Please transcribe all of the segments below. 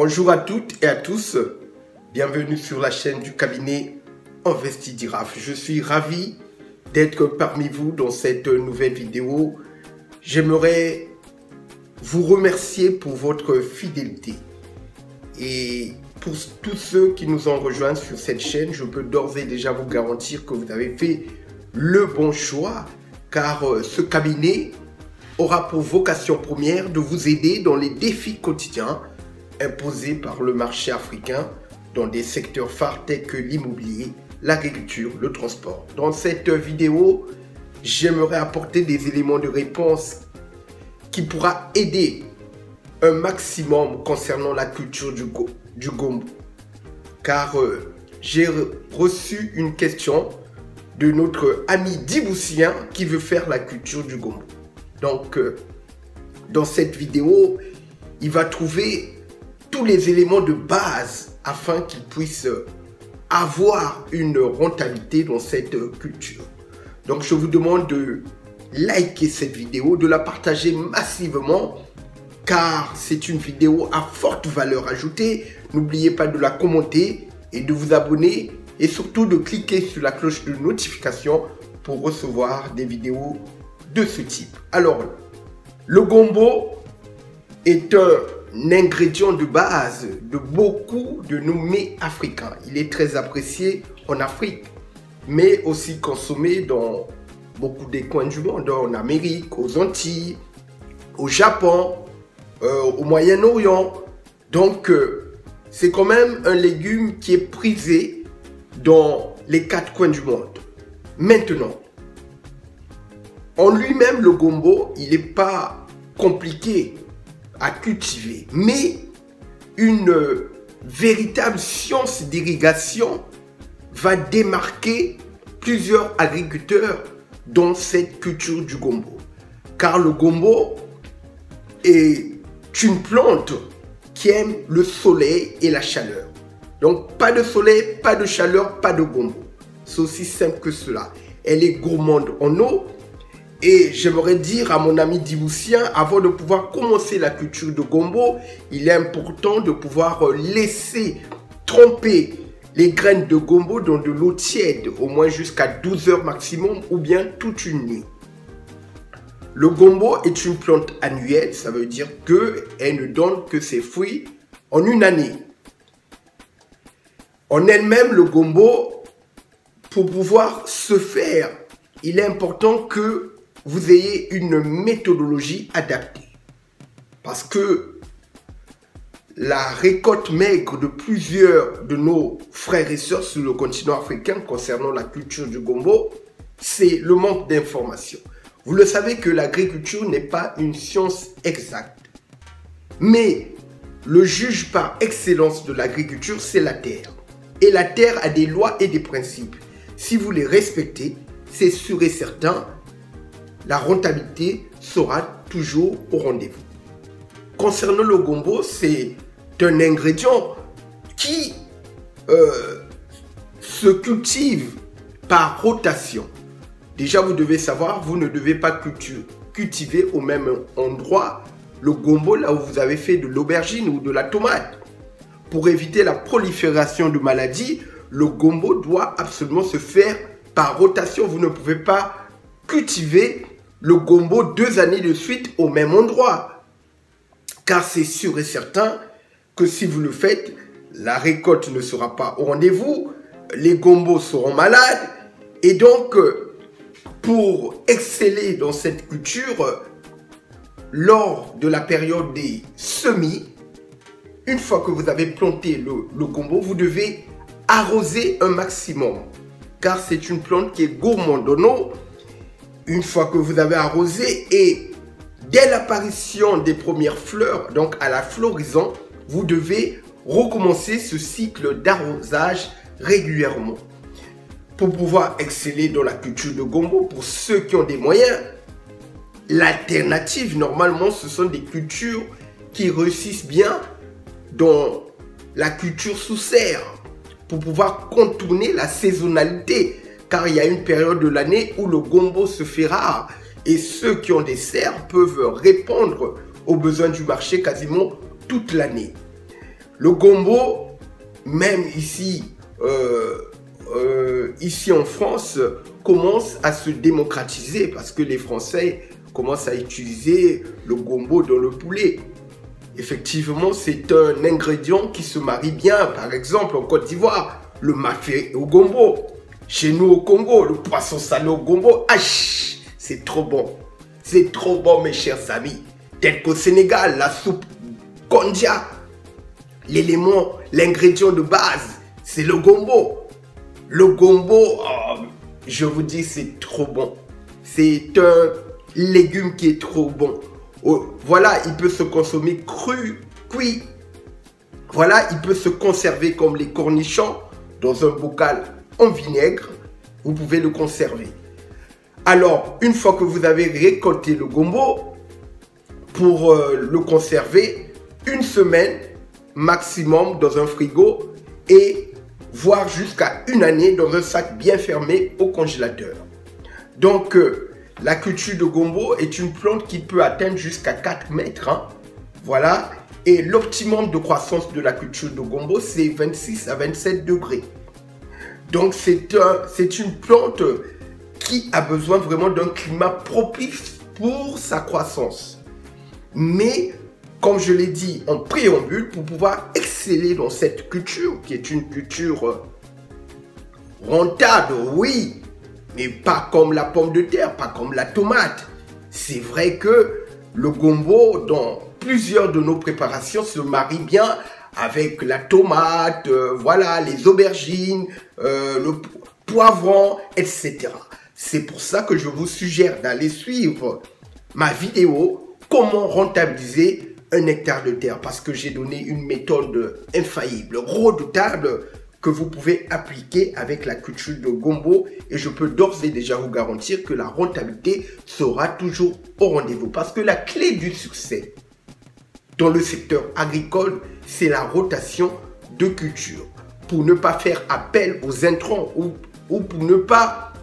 Bonjour à toutes et à tous, bienvenue sur la chaîne du cabinet Investidiraf. Je suis ravi d'être parmi vous dans cette nouvelle vidéo. J'aimerais vous remercier pour votre fidélité. Et pour tous ceux qui nous ont rejoints sur cette chaîne, je peux d'ores et déjà vous garantir que vous avez fait le bon choix, car ce cabinet aura pour vocation première de vous aider dans les défis quotidiens imposés par le marché africain dans des secteurs phares tels que l'immobilier, l'agriculture, le transport. Dans cette vidéo, j'aimerais apporter des éléments de réponse qui pourra aider un maximum concernant la culture du gombo. Car j'ai reçu une question de notre ami Diboussien qui veut faire la culture du gombo. Donc, dans cette vidéo, il va trouver tous les éléments de base afin qu'il puisse avoir une rentabilité dans cette culture. Donc, je vous demande de liker cette vidéo, de la partager massivement, car c'est une vidéo à forte valeur ajoutée. N'oubliez pas de la commenter et de vous abonner et surtout de cliquer sur la cloche de notification pour recevoir des vidéos de ce type. Alors, le gombo est un ingrédient de base de beaucoup de nos mets africains. Il est très apprécié en Afrique, mais aussi consommé dans beaucoup des coins du monde, en Amérique, aux Antilles, au Japon, au Moyen-Orient. Donc, c'est quand même un légume qui est prisé dans les 4 coins du monde. Maintenant, en lui-même, le gombo, il n'est pas compliqué à cultiver, mais une véritable science d'irrigation va démarquer plusieurs agriculteurs dans cette culture du gombo. Car le gombo est une plante qui aime le soleil et la chaleur. Donc, pas de soleil, pas de chaleur, pas de gombo. C'est aussi simple que cela. Elle est gourmande en eau. Et j'aimerais dire à mon ami Diboussien, avant de pouvoir commencer la culture de gombo, il est important de pouvoir laisser tremper les graines de gombo dans de l'eau tiède, au moins jusqu'à 12 heures maximum ou bien toute une nuit. Le gombo est une plante annuelle, ça veut dire qu'elle ne donne que ses fruits en une année. En elle-même, le gombo, pour pouvoir se faire, il est important que vous ayez une méthodologie adaptée. Parce que la récolte maigre de plusieurs de nos frères et sœurs sur le continent africain concernant la culture du gombo, c'est le manque d'informations. Vous le savez que l'agriculture n'est pas une science exacte. Mais le juge par excellence de l'agriculture, c'est la terre. Et la terre a des lois et des principes. Si vous les respectez, c'est sûr et certain, la rentabilité sera toujours au rendez-vous. Concernant le gombo, c'est un ingrédient qui se cultive par rotation. Déjà, vous devez savoir, vous ne devez pas cultiver au même endroit le gombo là où vous avez fait de l'aubergine ou de la tomate. Pour éviter la prolifération de maladies, le gombo doit absolument se faire par rotation. Vous ne pouvez pas cultiver le gombo 2 années de suite au même endroit. Car c'est sûr et certain que si vous le faites, la récolte ne sera pas au rendez-vous, les gombos seront malades. Et donc, pour exceller dans cette culture, lors de la période des semis, une fois que vous avez planté le gombo, vous devez arroser un maximum. Car c'est une plante qui est gourmande en eau. Une fois que vous avez arrosé et dès l'apparition des premières fleurs, donc à la floraison, vous devez recommencer ce cycle d'arrosage régulièrement. Pour pouvoir exceller dans la culture de gombo, pour ceux qui ont des moyens, l'alternative, normalement, ce sont des cultures qui réussissent bien dans la culture sous serre pour pouvoir contourner la saisonnalité. Car il y a une période de l'année où le gombo se fait rare et ceux qui ont des serres peuvent répondre aux besoins du marché quasiment toute l'année. Le gombo, même ici, ici en France, commence à se démocratiser parce que les Français commencent à utiliser le gombo dans le poulet. Effectivement, c'est un ingrédient qui se marie bien. Par exemple, en Côte d'Ivoire, le mafé au gombo. Chez nous au Congo, le poisson salé au gombo. Aïe, c'est trop bon. C'est trop bon, mes chers amis. Tel qu'au Sénégal, la soupe kondia. L'élément, l'ingrédient de base, c'est le gombo. Le gombo, oh, je vous dis, c'est trop bon. C'est un légume qui est trop bon. Oh, voilà, il peut se consommer cru, cuit. Voilà, il peut se conserver comme les cornichons dans un bocal en vinaigre. Vous pouvez le conserver. Alors, une fois que vous avez récolté le gombo, pour le conserver, une semaine maximum dans un frigo et voire jusqu'à une année dans un sac bien fermé au congélateur. Donc, la culture de gombo est une plante qui peut atteindre jusqu'à 4 mètres. Hein. Voilà. Et l'optimum de croissance de la culture de gombo, c'est 26 à 27 degrés. Donc, c'est une plante qui a besoin vraiment d'un climat propice pour sa croissance. Mais, comme je l'ai dit en préambule, pour pouvoir exceller dans cette culture, qui est une culture rentable, oui, mais pas comme la pomme de terre, pas comme la tomate. C'est vrai que le gombo, dans plusieurs de nos préparations, se marie bien avec la tomate, voilà, les aubergines, le poivron, etc. C'est pour ça que je vous suggère d'aller suivre ma vidéo « Comment rentabiliser un hectare de terre » parce que j'ai donné une méthode infaillible, redoutable, que vous pouvez appliquer avec la culture de gombo et je peux d'ores et déjà vous garantir que la rentabilité sera toujours au rendez-vous parce que la clé du succès dans le secteur agricole, c'est la rotation de culture pour ne pas faire appel aux intrants ou pour ne pas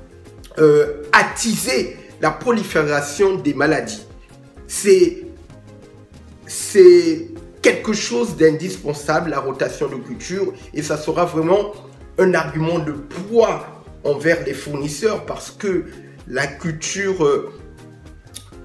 attiser la prolifération des maladies. C'est quelque chose d'indispensable, la rotation de culture, et ça sera vraiment un argument de poids envers les fournisseurs parce que la culture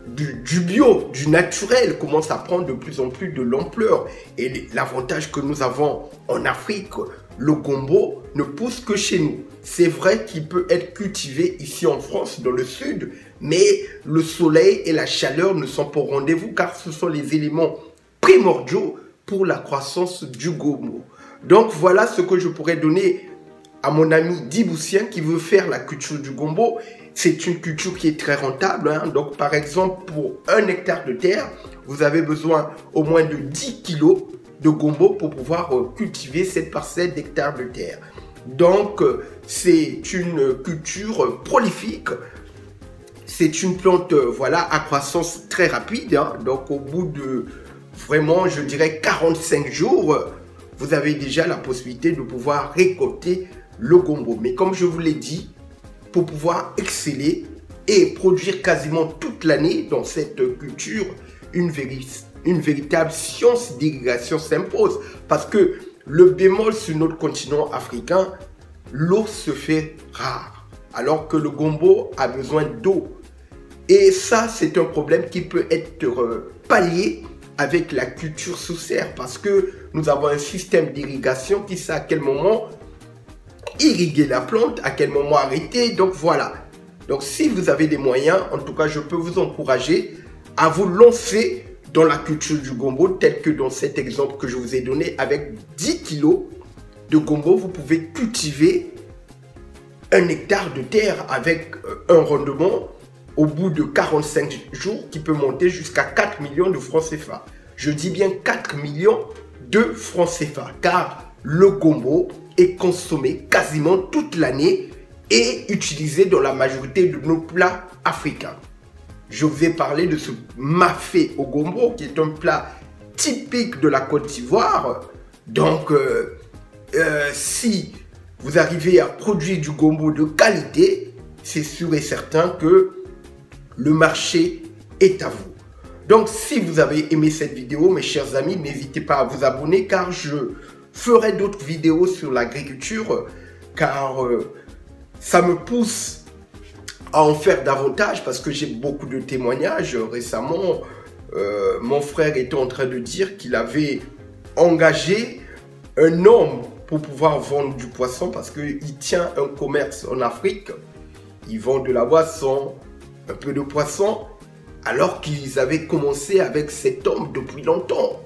du bio, du naturel commence à prendre de plus en plus de l'ampleur. Et l'avantage que nous avons en Afrique, le gombo ne pousse que chez nous. C'est vrai qu'il peut être cultivé ici en France, dans le sud, mais le soleil et la chaleur ne sont pas au rendez-vous car ce sont les éléments primordiaux pour la croissance du gombo. Donc voilà ce que je pourrais donner à mon ami Diboussien qui veut faire la culture du gombo. C'est une culture qui est très rentable. Hein. Donc par exemple, pour 1 hectare de terre, vous avez besoin au moins de 10 kg de gombo pour pouvoir cultiver cette parcelle d'hectare de terre. Donc c'est une culture prolifique. C'est une plante voilà, à croissance très rapide. Hein. Donc au bout de vraiment, je dirais 45 jours, vous avez déjà la possibilité de pouvoir récolter le gombo. Mais comme je vous l'ai dit, pour pouvoir exceller et produire quasiment toute l'année dans cette culture, une véritable science d'irrigation s'impose. Parce que le bémol sur notre continent africain, l'eau se fait rare, alors que le gombo a besoin d'eau. Et ça, c'est un problème qui peut être pallié avec la culture sous serre parce que nous avons un système d'irrigation qui sait à quel moment irriguer la plante, à quel moment arrêter. Donc voilà. Donc si vous avez des moyens, en tout cas, je peux vous encourager à vous lancer dans la culture du gombo tel que dans cet exemple que je vous ai donné avec 10 kg de gombo, vous pouvez cultiver 1 hectare de terre avec un rendement au bout de 45 jours qui peut monter jusqu'à 4 millions de francs CFA. Je dis bien 4 millions de francs CFA car le gombo est consommé quasiment toute l'année et utilisé dans la majorité de nos plats africains. Je vous ai parlé de ce mafé au gombo qui est un plat typique de la Côte d'Ivoire. Donc, si vous arrivez à produire du gombo de qualité, c'est sûr et certain que le marché est à vous. Donc, si vous avez aimé cette vidéo, mes chers amis, n'hésitez pas à vous abonner car je ferai d'autres vidéos sur l'agriculture car ça me pousse à en faire davantage parce que j'ai beaucoup de témoignages. Récemment, mon frère était en train de dire qu'il avait engagé un homme pour pouvoir vendre du poisson parce qu'il tient un commerce en Afrique. Ils vendent de la boisson, un peu de poisson, alors qu'ils avaient commencé avec cet homme depuis longtemps.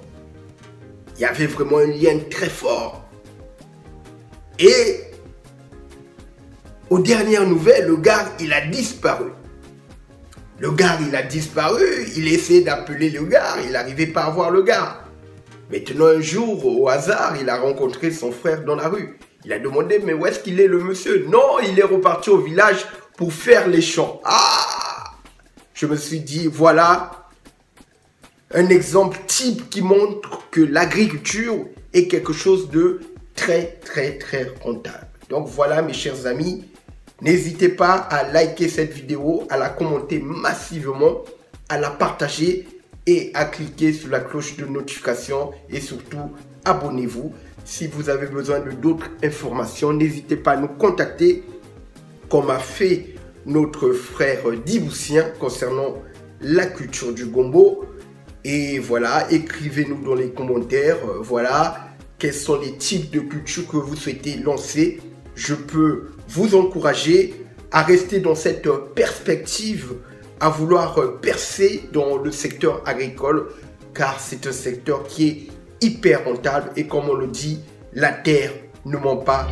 Il y avait vraiment un lien très fort. Et aux dernières nouvelles, le gars, il a disparu. Le gars, il a disparu. Il essayait d'appeler le gars. Il n'arrivait pas à voir le gars. Maintenant, un jour, au hasard, il a rencontré son frère dans la rue. Il a demandé, mais où est-ce qu'il est le monsieur? Non, il est reparti au village pour faire les champs. Ah! Je me suis dit, voilà un exemple type qui montre que l'agriculture est quelque chose de très rentable. Donc voilà mes chers amis, n'hésitez pas à liker cette vidéo, à la commenter massivement, à la partager et à cliquer sur la cloche de notification et surtout abonnez-vous. Si vous avez besoin de d'autres informations, n'hésitez pas à nous contacter comme a fait notre frère Diboussien concernant la culture du gombo. Et voilà, écrivez-nous dans les commentaires, voilà, quels sont les types de cultures que vous souhaitez lancer. Je peux vous encourager à rester dans cette perspective, à vouloir percer dans le secteur agricole, car c'est un secteur qui est hyper rentable et comme on le dit, la terre ne ment pas.